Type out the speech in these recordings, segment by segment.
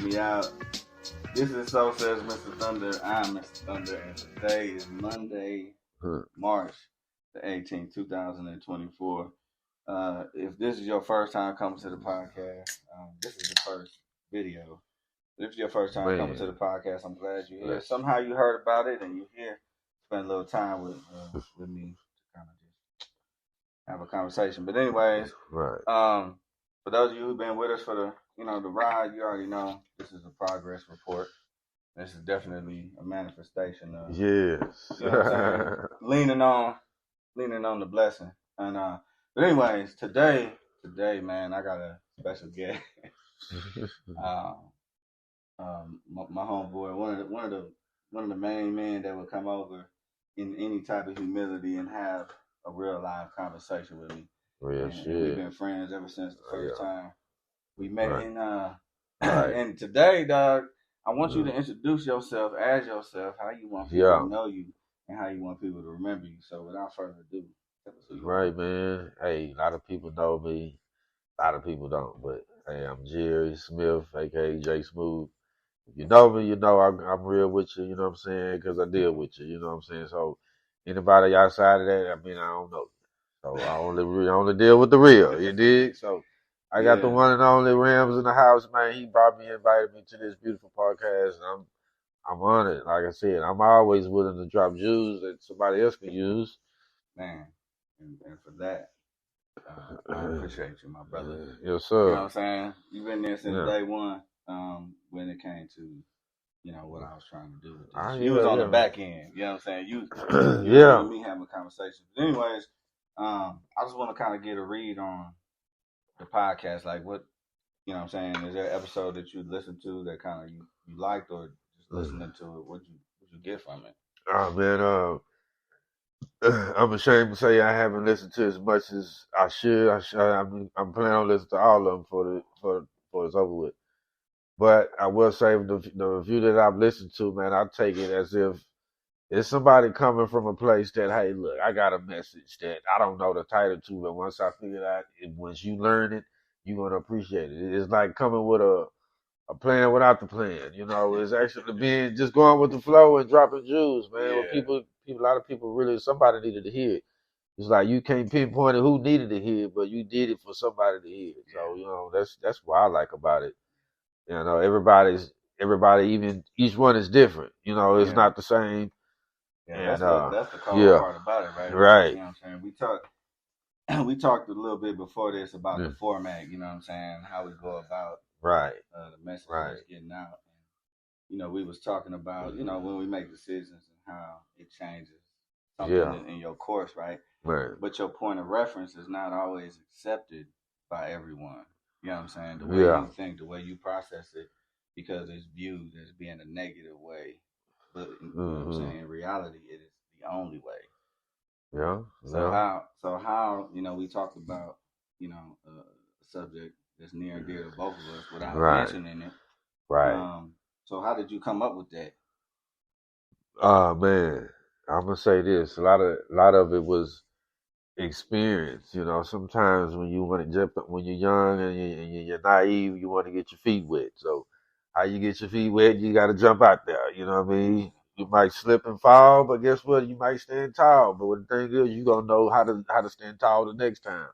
check me out. This is So Says Mr. Thunder. I'm Mr. Thunder, and today is Monday, March the 18th, 2024. If this is your first time coming to the podcast, this is the first video. If this is your first time coming to the podcast, I'm glad you're here. Somehow you heard about it and you're here. Spend a little time with me to kind of just have a conversation. But anyways, for those of you who've been with us for the ride, you already know this is a progress report. This is definitely a manifestation of leaning on the blessing. And but anyways, today, man, I got a special guest. My homeboy, one of the main men that would come over in any type of humility and have a real live conversation with me. And we've been friends ever since the first time we met. And today, dog, I want you to introduce yourself as yourself, how you want people to know you, and how you want people to remember you. So without further ado, right, man. Hey, a lot of people know me. A lot of people don't, but hey, I'm Jerry Smith, aka J Smooth. If you know me, you know I'm real with you. You know what I'm saying? Because I deal with you. You know what I'm saying? So anybody outside of that, I mean, I don't know. So I only deal with the real. You dig? So I got the one and only Rams in the house, man. He invited me to this beautiful podcast, and I'm honored. Like I said, I'm always willing to drop jewels that somebody else can use. Man, and for that, I appreciate you, my brother. Yes, sir. You know what I'm saying? You've been there since day one. When it came to what I was trying to do with this. You was on the back end. You know what I'm saying? You and me having a conversation. But anyways, I just want to kind of get a read on the podcast. Like what, you know what I'm saying? Is there an episode that you listened to that kind of you liked, or just listening to it? What you get from it? Oh man, I'm ashamed to say I haven't listened to as much as I should. I'm planning on listening to all of them for it's over with. But I will say the few that I've listened to, man, I take it as if it's somebody coming from a place that, hey, look, I got a message that I don't know the title to, but once I figure it out, once you learn it, you're going to appreciate it. It's like coming with a plan without the plan. You know, it's actually being just going with the flow and dropping jewels, man. A lot of people really, somebody needed to hear it. It's like you can't pinpoint who needed to hear it, but you did it for somebody to hear it. So, that's what I like about it. You know, everybody, even each one is different. You know, it's not the same. Yeah, that's the cool part about it, right? Right. You know what I'm saying? We talked a little bit before this about the format. You know what I'm saying? How we go about the message that's getting out. And, we was talking about when we make decisions and how it changes something in your course, right? Right. But your point of reference is not always accepted by everyone. You know what I'm saying? The way you think, the way you process it, because it's viewed as being a negative way. But you know what I'm saying? In reality, it is the only way. Yeah. So how we talked about a subject that's near and dear to both of us without mentioning it. Right. So how did you come up with that? Man, I'm gonna say this. A lot of it was experience. Sometimes when you want to jump, when you're young and you're naive, you want to get your feet wet. So how you get your feet wet, you got to jump out there. You know what I mean? You might slip and fall, but guess what? You might stand tall. But the thing is, you gonna know how to stand tall the next time.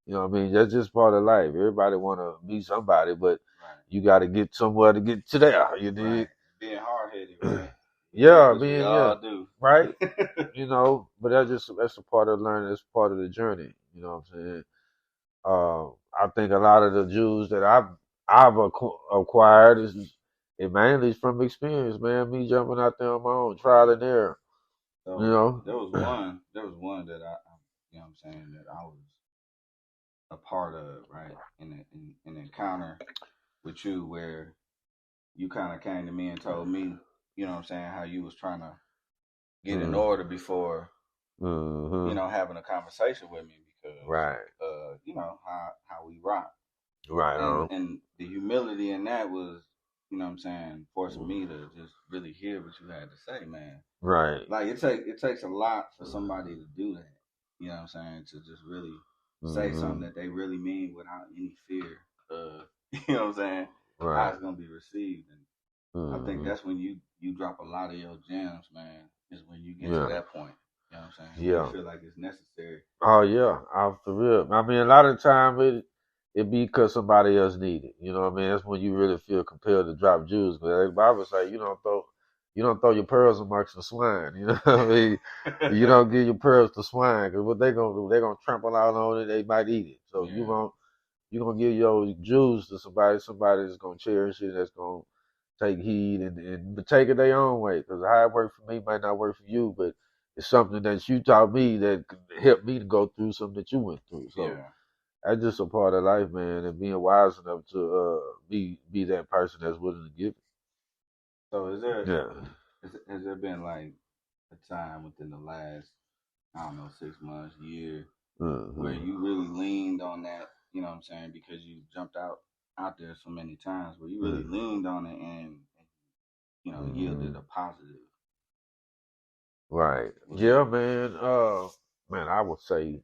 You know what I mean? That's just part of life. Everybody want to meet somebody, but you got to get somewhere to get to there. You dig? Right. Being hard-headed, right? Do. Right? But that's a part of learning. It's part of the journey. You know what I'm saying? I think a lot of the jewels that I've acquired it mainly is from experience, man. Me jumping out there on my own, trial and error. So there was one that I you know what I'm saying, that I was a part of, right? In an encounter with you where you kind of came to me and told me, you know what I'm saying, how you was trying to get in order before, having a conversation with me because, how we rock. Right. And the humility in that was, you know what I'm saying, forcing me to just really hear what you had to say, man. Right. Like it takes a lot for somebody to do that. You know what I'm saying? To just really say something that they really mean without any fear. You know what I'm saying? how it's gonna be received. And I think that's when you drop a lot of your gems, man. Is when you get to that point. You know what I'm saying? Yeah. You feel like it's necessary. Oh yeah, for real. I mean, a lot of the time it be because somebody else need it. You know what I mean? That's when you really feel compelled to drop jewels. Because the Bible say you don't throw your pearls amongst the swine. You know what I mean? You don't give your pearls to swine because what they gonna do? They gonna trample out on it. They might eat it. So you gonna give your jewels to somebody that's gonna cherish it. That's gonna take heed and take it their own way. Because how it worked for me might not work for you, but it's something that you taught me that could help me to go through something that you went through. So that's just a part of life, man, and being wise enough to be that person that's willing to give it. So has there been like a time within the last, I don't know, 6 months, year, where you really leaned on that, you know what I'm saying, because you jumped out there so many times, where you really leaned on it and yielded a positive. Right. Yeah, man. Man, I would say,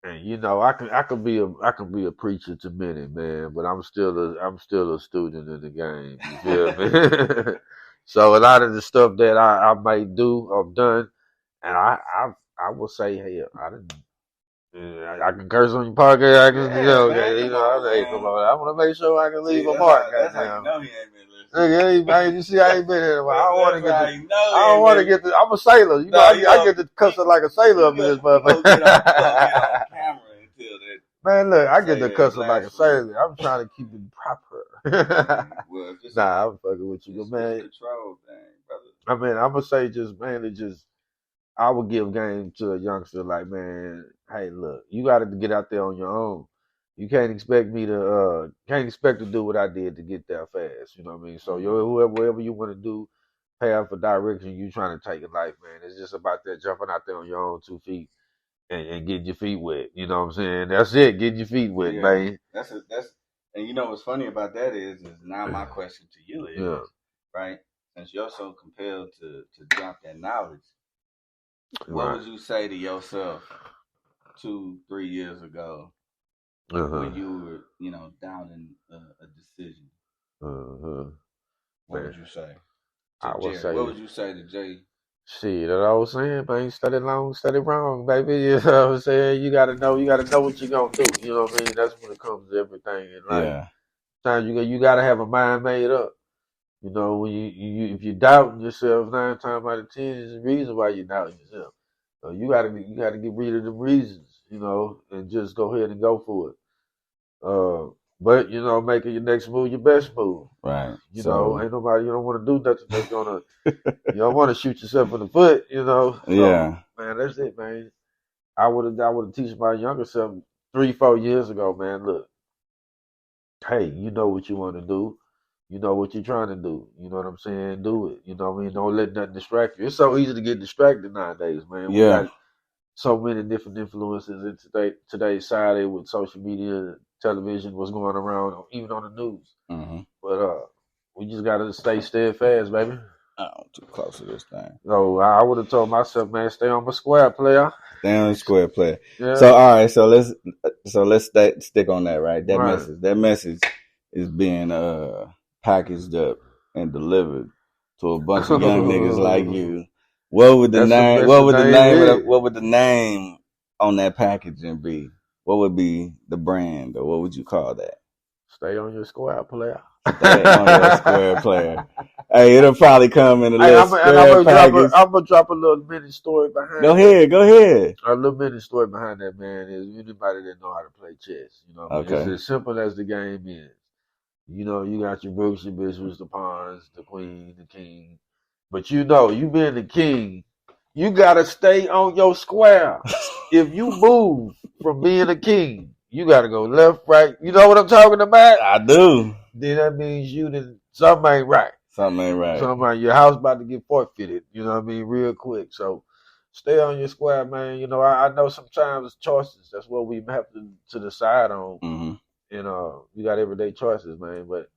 and I could be a preacher to many, man, but I'm still a student in the game. You feel me? So a lot of the stuff that I might do or done, and I will say, hey, I can curse on your podcast. I can, come on. I want to make sure I can leave a mark. That's how you know he ain't been listening. Man, you see, I ain't been here. I don't want to get the. I'm a sailor. You know, I get to cuss like a sailor up in this motherfucker. Get on camera until that. Man, look, I get to cuss like a sailor. I'm trying to keep it proper. I'm fucking with you, man. Control thing, brother. I mean, I'm gonna say I would give game to a youngster like, man, hey, look, you got to get out there on your own. You can't expect me to do what I did to get there fast. You know what I mean? So whoever you want to do, path or direction you trying to take in life, man. It's just about that jumping out there on your own 2 feet and getting your feet wet. You know what I'm saying? That's it. Getting your feet wet, man. And you know what's funny about that is now my question to you is, right? Since you're so compelled to drop that knowledge, what would you say to yourself 2-3 years ago when you were, doubting a decision? What would you say? What would you say to Jay? Shit, that I was saying, man, study long, study wrong, baby. You know what I'm saying? You gotta know what you're gonna do. You know what I mean? That's when it comes to everything in life. Yeah. Sometimes you gotta have a mind made up. You know, when you if you're doubting yourself 9 times out of 10, there's a reason why you're doubting yourself. So you gotta get rid of the reasons, and just go ahead and go for it. But making your next move your best move. Right. Ain't nobody. You don't want to do nothing that's gonna. You don't want to shoot yourself in the foot. So, yeah. Man, that's it, man. I would have teach my younger self 3-4 years ago, man. Look, hey, you know what you want to do. You know what you're trying to do. You know what I'm saying? Do it. You know what I mean? Don't let nothing distract you. It's so easy to get distracted nowadays, man. We got so many different influences in today's society with social media, television, what's going around, even on the news. Mm-hmm. But we just got to stay steadfast, baby. Oh, too close to this thing. So I would have told myself, man, stay on my square, player. Stay on the square, player. Yeah. So all right, so let's stick on that, right? That message is being packaged up and delivered to a bunch of young niggas like you. What would the name on that packaging be? What would be the brand, or what would you call that? Stay on your square, player. Stay on your square, player. Hey, it'll probably come in a little square package. I'm gonna drop a little mini story behind. Go ahead. A little mini story behind that, man, is anybody that know how to play chess. It's as simple as the game is. You got your rooks, your bishops, the pawns, the queen, the king. But you being the king, you gotta stay on your square. If you move from being a king, you gotta go left, right. You know what I'm talking about? I do. Then that means something ain't right. Your house about to get forfeited. You know what I mean? Real quick. So stay on your square, man. I know sometimes choices. That's what we have to decide on. Mm-hmm. You got everyday choices, man, but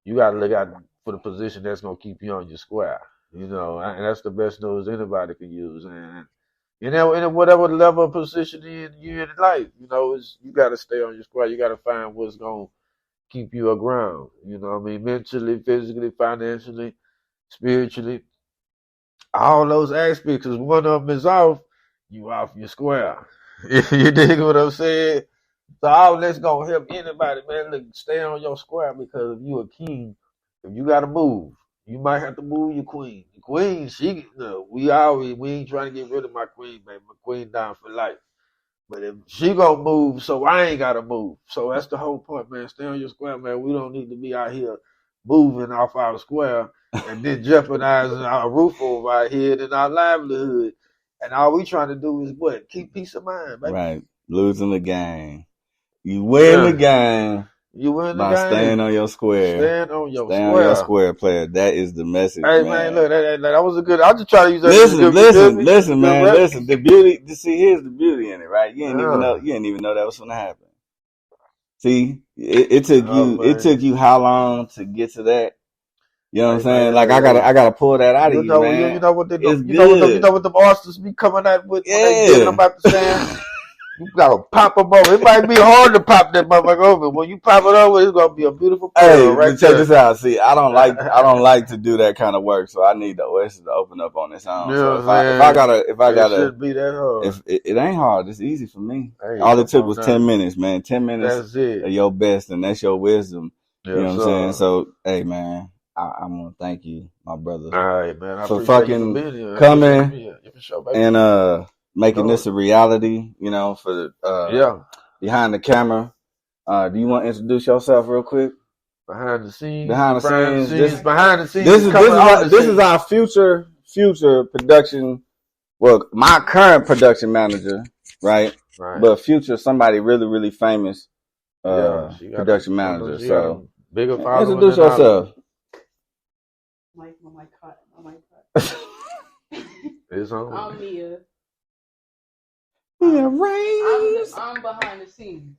you got to look out for the position that's going to keep you on your square, and that's the best news anybody can use. And, in whatever level of position you're in life, you got to stay on your square. You got to find what's going to keep you aground. You know what I mean? Mentally, physically, financially, spiritually, all those aspects. Because one of them is off, you off your square. You dig what I'm saying? So all that's gonna help anybody, man. Look, stay on your square because if you a king, if you gotta move, you might have to move your queen. The queen, we ain't trying to get rid of my queen, man. My queen down for life. But if she gonna move, so I ain't gotta move. So that's the whole point, man. Stay on your square, man. We don't need to be out here moving off our square and then jeopardizing our roof over our head and our livelihood. And all we trying to do is what? Keep peace of mind, baby. Right. Losing the game. You win the game. You win the by game. Staying on your square. Stand on your Stay square. on your square, player. That is the message. Hey, man, look, that was a good. I'll just try to use that. Listen, man. Listen. The beauty. See, here's the beauty in it, right? You didn't even know. You didn't even know that was going to happen. See, it took you. It took you how long to get to that? You know what I'm saying? Like I gotta pull that out of you, man. You know what they do. It's you good. know what the artists be coming out with when they get them about the stand. You gotta pop them over. It might be hard to pop that motherfucker over. When you pop it over, it's gonna be a beautiful pearl right check this out. See, I don't like to do that kind of work, so I need the Oasis to open up on its own. So if I gotta, it shouldn't be that hard. If it ain't hard, it's easy for me. All it took was 10 minutes, man. 10 minutes that's it. of your best, and that's your wisdom. You know what I'm saying? So, hey, man, I'm gonna thank you, my brother. All right, man. For fucking coming and making this a reality, you know, for the behind the camera. Do you want to introduce yourself real quick? Behind the scenes. This is our future production. Well, my current production manager, right? But future somebody really, really famous production manager. So introduce yourself. My cut. It's on. I'm Mia. Yeah, right. I'm behind the scenes.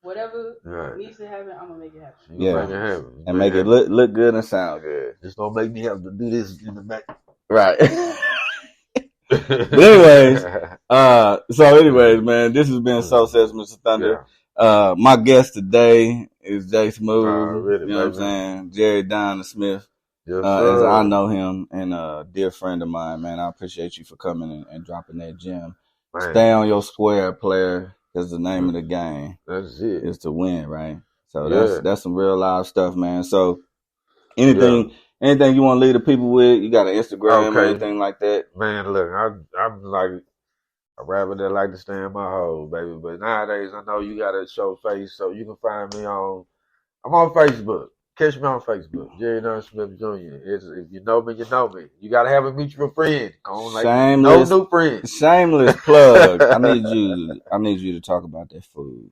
Whatever needs to happen, I'm gonna make it happen. Make it happen. And make it look good and sound good. Just don't make me have to do this in the back. Right. But anyways, man, this has been So Says Mr. Thunder. Yeah. My guest today is Jay Smooth. Really, you know what I'm saying? Jerry Don Smith. Yes, as I know him and a dear friend of mine, man. I appreciate you for coming and dropping that gem. Man. Stay on your square, player. That's the name of the game. That's it. Is to win, right? So that's some real live stuff, man. So anything you want to leave the people with, you got an Instagram or anything like that? Man, look, I'm like a rabbit that like to stay in my hole, baby. But nowadays, I know you got to show face, so you can find me I'm on Facebook. Catch me on Facebook, Jerry Don Smith Jr. If you know me, you know me. You gotta have a mutual friend. No new friends. Shameless plug. I need you to talk about that food.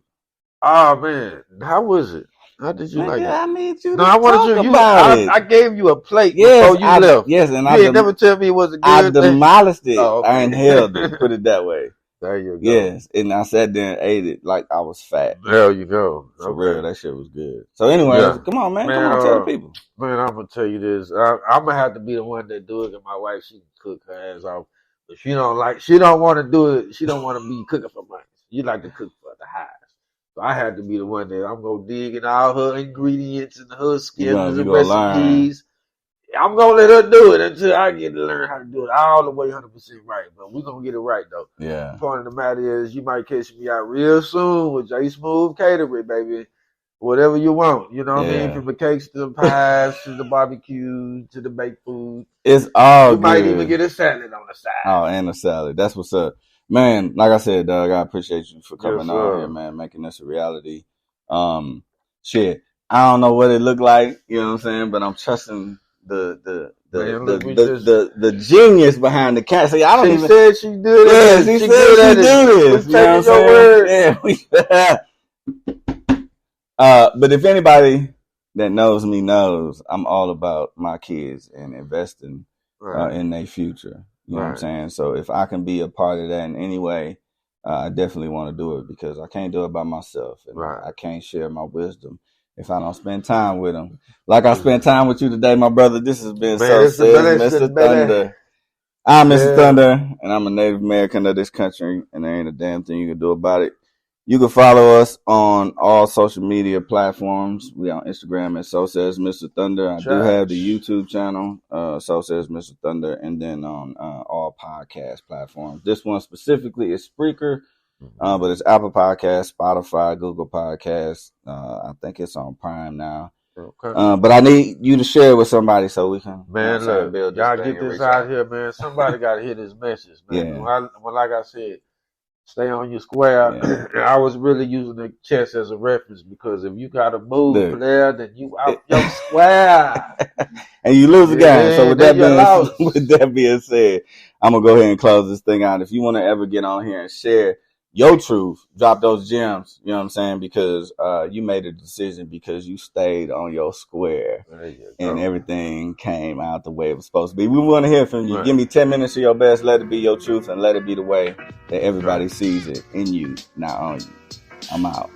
Oh man, how was it? How did you like it? I need you. No, I wanted you. I gave you a plate before you left. Yes, and you didn't never tell me it was a good. I demolished it. Oh, okay. I inhaled it. Put it that way. There you go. Yes, and I sat there and ate it like I was fat. There you go. For real, that shit was good. So anyway, come on, man. Come on, tell the people. Man, I'm gonna tell you this. I'm gonna have to be the one that do it, and my wife, she can cook her ass off. But she don't want to do it. She don't want to be cooking for money. You like to cook for the highs. So I had to be the one that I'm gonna dig in all her ingredients and her skills and recipes. I'm going to let her do it until I get to learn how to do it all the way 100% right. But we're going to get it right, though. Yeah. The point of the matter is you might catch me out real soon with J Smooth Catering, baby. Whatever you want. You know what I mean? From the cakes to the pies to the barbecue to the baked food. It's all good. You might even get a salad on the side. Oh, and a salad. That's what's up. Man, like I said, Doug, I appreciate you for coming on here, man, making this a reality. Shit. I don't know what it looked like, you know what I'm saying? But I'm trusting the genius behind the cat. See, I don't even. She said she did it. Yeah, she said she did it. You know what I'm saying? Yeah. But if anybody that knows me knows, I'm all about my kids and investing in their future. You know what I'm saying? So if I can be a part of that in any way, I definitely want to do it because I can't do it by myself. And I can't share my wisdom if I don't spend time with them. Like I spent time with you today, my brother. This has been So Says Mr. Thunder. I'm Mr. Thunder, and I'm a Native American of this country, and there ain't a damn thing you can do about it. You can follow us on all social media platforms. We on Instagram at So Says Mr. Thunder. I do have the YouTube channel, So Says Mr. Thunder, and then on all podcast platforms. This one specifically is Spreaker, but it's Apple Podcasts, Spotify, Google Podcasts. I think it's on Prime now. Okay. But I need you to share it with somebody so we can look, build this y'all thing get this out here, man. Somebody got to hear this message, man. Yeah. Well, like I said, stay on your square. Yeah. I was really using the chess as a reference because if you got to move player, then you out your square. And you lose the game. So with that being said, I'm going to go ahead and close this thing out. If you want to ever get on here and share your truth, drop those gems, you know what I'm saying? Because you made a decision because you stayed on your square and everything came out the way it was supposed to be. We want to hear from you. Right. Give me 10 minutes of your best. Let it be your truth and let it be the way that everybody sees it in you, not on you. I'm out.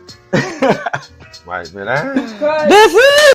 Right, man. This is